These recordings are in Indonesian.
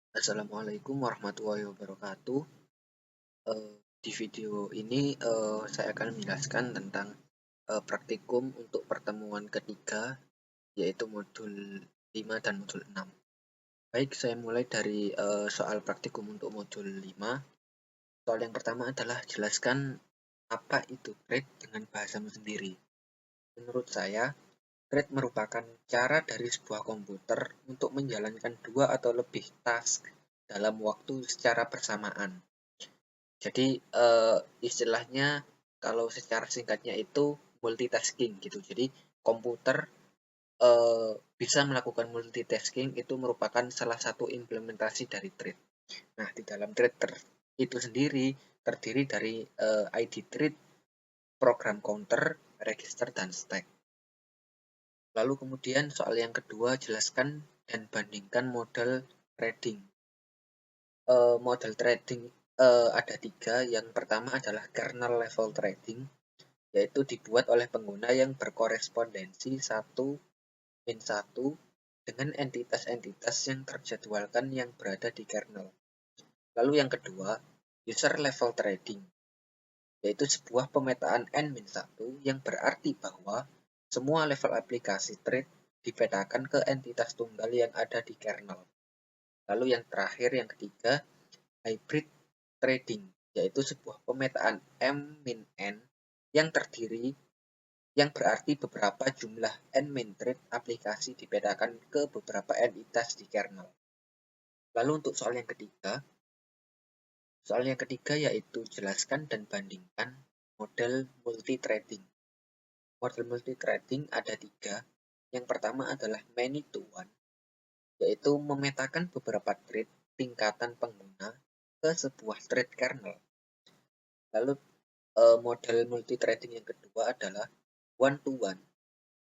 Assalamualaikum warahmatullahi wabarakatuh. Di video ini saya akan menjelaskan tentang praktikum untuk pertemuan ketiga, yaitu modul 5 dan modul 6. Baik, saya mulai dari soal praktikum untuk modul 5. Soal yang pertama adalah jelaskan apa itu thread dengan bahasamu sendiri. Menurut saya, thread merupakan cara dari sebuah komputer untuk menjalankan dua atau lebih task dalam waktu secara bersamaan. Jadi istilahnya kalau secara singkatnya itu multitasking gitu. Jadi komputer bisa melakukan multitasking itu merupakan salah satu implementasi dari thread. Nah, di dalam thread itu sendiri terdiri dari ID thread, program counter, register, dan stack. Lalu kemudian soal yang kedua, jelaskan dan bandingkan model threading. Model threading ada tiga. Yang pertama adalah kernel level threading, yaitu dibuat oleh pengguna yang berkorespondensi 1-1 dengan entitas-entitas yang terjadwalkan yang berada di kernel. Lalu yang kedua, user level threading, yaitu sebuah pemetaan N-1 yang berarti bahwa semua level aplikasi thread dipetakan ke entitas tunggal yang ada di kernel. Lalu yang terakhir, yang ketiga, hybrid threading, yaitu sebuah pemetaan M-N yang berarti beberapa jumlah N- thread aplikasi dibedakan ke beberapa entitas di kernel. Lalu untuk soal yang ketiga yaitu jelaskan dan bandingkan model multithreading. Model multithreading ada tiga. Yang pertama adalah many to one, yaitu memetakan beberapa thread tingkatan pengguna ke sebuah thread kernel. Lalu model multithreading yang kedua adalah one to one,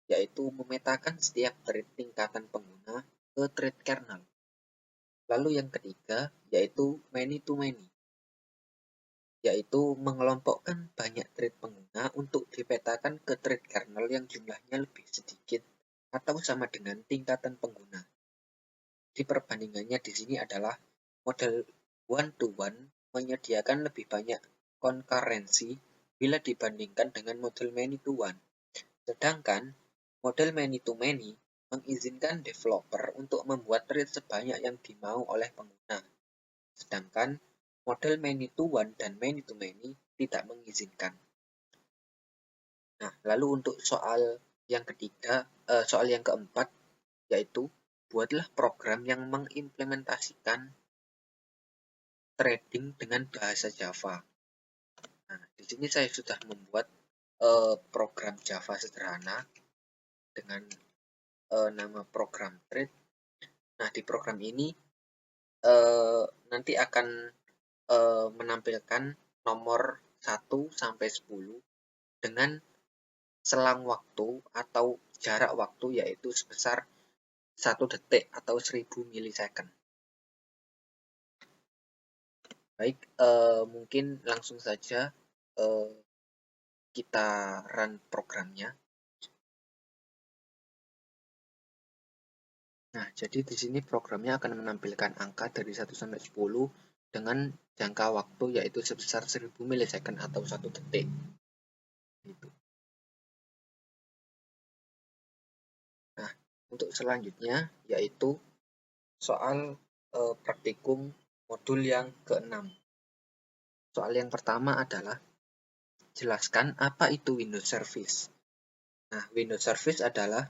yaitu memetakan setiap thread tingkatan pengguna ke thread kernel. Lalu yang ketiga yaitu many to many, yaitu mengelompokkan banyak thread pengguna untuk dipetakan ke thread kernel yang jumlahnya lebih sedikit atau sama dengan tingkatan pengguna. Di perbandingannya di sini adalah model one to one menyediakan lebih banyak konkurensi bila dibandingkan dengan model many to one. Sedangkan model many to many mengizinkan developer untuk membuat thread sebanyak yang dimau oleh pengguna. Sedangkan model many to one dan many to many tidak mengizinkan. Nah, lalu untuk soal yang keempat, yaitu buatlah program yang mengimplementasikan threading dengan bahasa Java. Nah, di sini saya sudah membuat program Java sederhana dengan nama program thread. Nah, di program ini nanti akan menampilkan nomor 1 sampai 10 dengan selang waktu atau jarak waktu yaitu sebesar 1 detik atau 1000 milisecond. Baik, mungkin langsung saja kita run programnya. Nah, jadi di sini programnya akan menampilkan angka dari 1 sampai 10 dengan jangka waktu yaitu sebesar 1000 milisecond atau 1 detik. Gitu. Nah, untuk selanjutnya yaitu soal praktikum modul yang ke-6. Soal yang pertama adalah jelaskan apa itu Windows Service. Nah, Windows Service adalah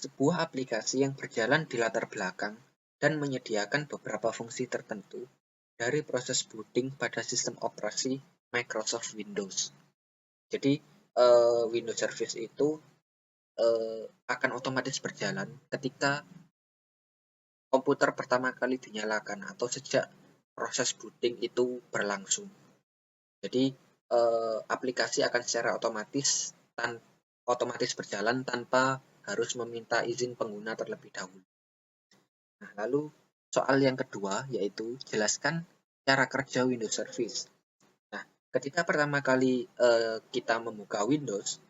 sebuah aplikasi yang berjalan di latar belakang dan menyediakan beberapa fungsi tertentu dari proses booting pada sistem operasi Microsoft Windows. Jadi, Windows Service itu akan otomatis berjalan ketika komputer pertama kali dinyalakan atau sejak proses booting itu berlangsung. Jadi, aplikasi akan secara otomatis berjalan tanpa harus meminta izin pengguna terlebih dahulu. Nah, lalu soal yang kedua yaitu jelaskan cara kerja Windows Service. Nah, ketika pertama kali kita membuka Windows,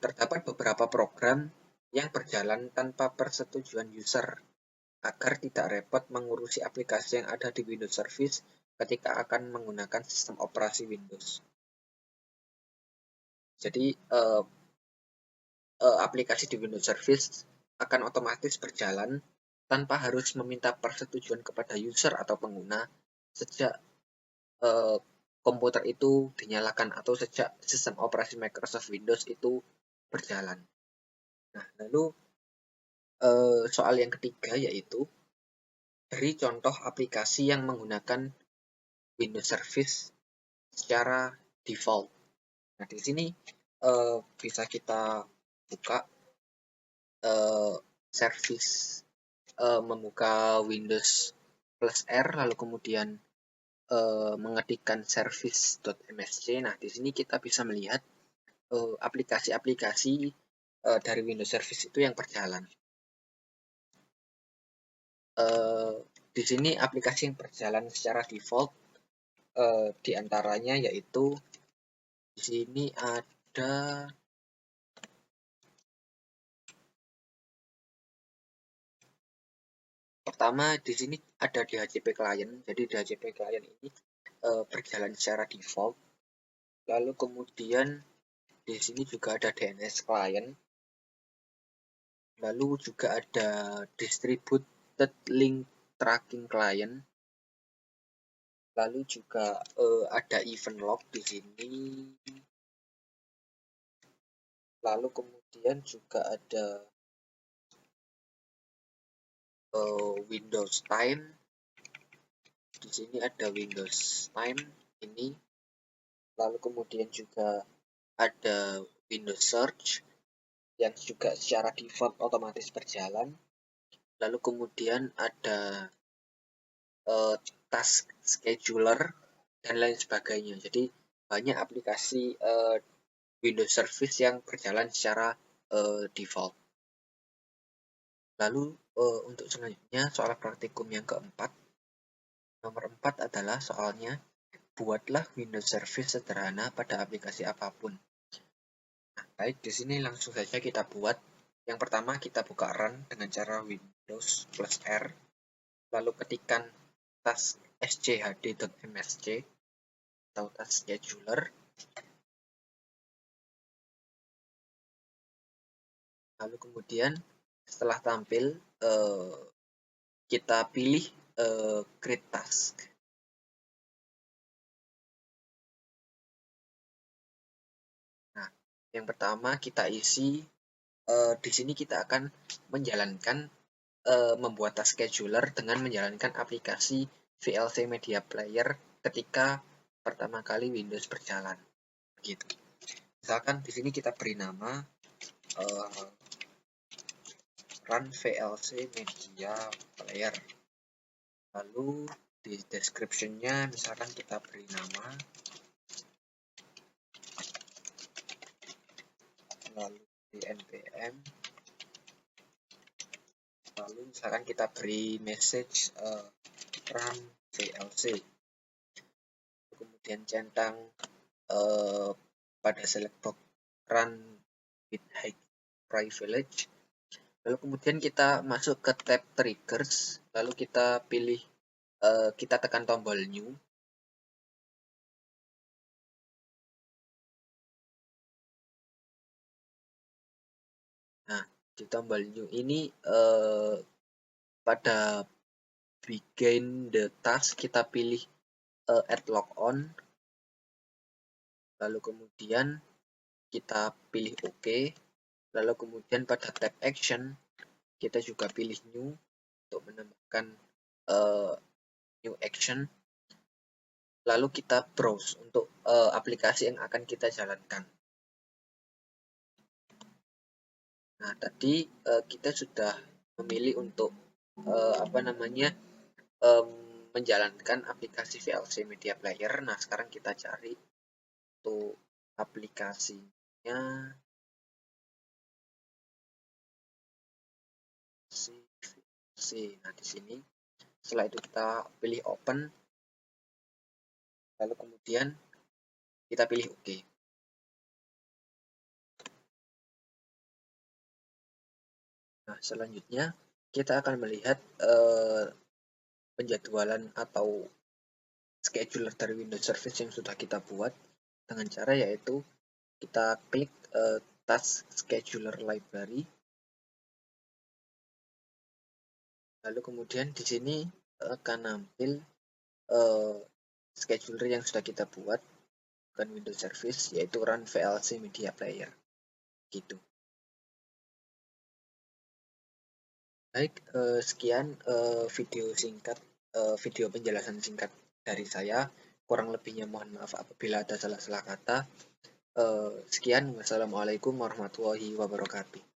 terdapat beberapa program yang berjalan tanpa persetujuan user agar tidak repot mengurusi aplikasi yang ada di Windows Service ketika akan menggunakan sistem operasi Windows. Jadi aplikasi di Windows Service akan otomatis berjalan tanpa harus meminta persetujuan kepada user atau pengguna sejak komputer itu dinyalakan atau sejak sistem operasi Microsoft Windows itu berjalan. Nah, lalu soal yang ketiga yaitu beri contoh aplikasi yang menggunakan Windows Service secara default. Nah, di sini bisa kita buka service, membuka Windows plus R, lalu kemudian mengetikkan service.msc. Nah, di sini kita bisa melihat aplikasi-aplikasi dari Windows Service itu yang berjalan. Di sini aplikasi yang berjalan secara default di antaranya yaitu di sini ada pertama di sini ada DHCP client. Jadi DHCP client ini berjalan secara default. Lalu kemudian di sini juga ada DNS client. Lalu juga ada distributed link tracking client. Lalu juga ada event log di sini. Lalu kemudian juga ada Windows Time. Di sini ada Windows Time ini. Lalu kemudian juga ada Windows Search yang juga secara default otomatis berjalan. Lalu kemudian ada task scheduler dan lain sebagainya. Jadi banyak aplikasi Windows Service yang berjalan secara default. Lalu untuk selanjutnya soal praktikum yang keempat. Nomor 4 adalah soalnya buatlah Windows Service sederhana pada aplikasi apapun. Nah, baik, di sini langsung saja kita buat. Yang pertama kita buka run dengan cara Windows plus R. Lalu ketikkan task schd.msc atau task scheduler. Lalu kemudian setelah tampil kita pilih create task. Nah, yang pertama kita isi di sini kita akan menjalankan membuat task scheduler dengan menjalankan aplikasi VLC Media Player ketika pertama kali Windows berjalan. Gitu. Misalkan di sini kita beri nama run VLC Media Player. Lalu di description-nya misalkan kita beri nama, lalu di npm, lalu misalkan kita beri message run VLC, kemudian centang pada select box run with high privilege. Lalu kemudian kita masuk ke tab triggers, lalu kita pilih kita tekan tombol new. Nah, di tombol new ini pada begin the task kita pilih add log on. Lalu kemudian kita pilih OK. Lalu kemudian pada tab action kita juga pilih new untuk menambahkan new action. Lalu kita browse untuk aplikasi yang akan kita jalankan. Nah, tadi kita sudah memilih untuk menjalankan aplikasi VLC Media Player. Nah, sekarang kita cari untuk aplikasinya. Nah, di sini setelah itu kita pilih open, lalu kemudian kita pilih OK. Nah, selanjutnya kita akan melihat penjadwalan atau scheduler dari Windows Service yang sudah kita buat dengan cara yaitu kita klik Task Scheduler Library. Lalu kemudian di sini akan nampil scheduler yang sudah kita buat bukan Windows Service, yaitu Run VLC Media Player gitu. Baik, sekian video penjelasan singkat dari saya. Kurang lebihnya mohon maaf apabila ada salah-salah kata. Sekian, wassalamualaikum warahmatullahi wabarakatuh.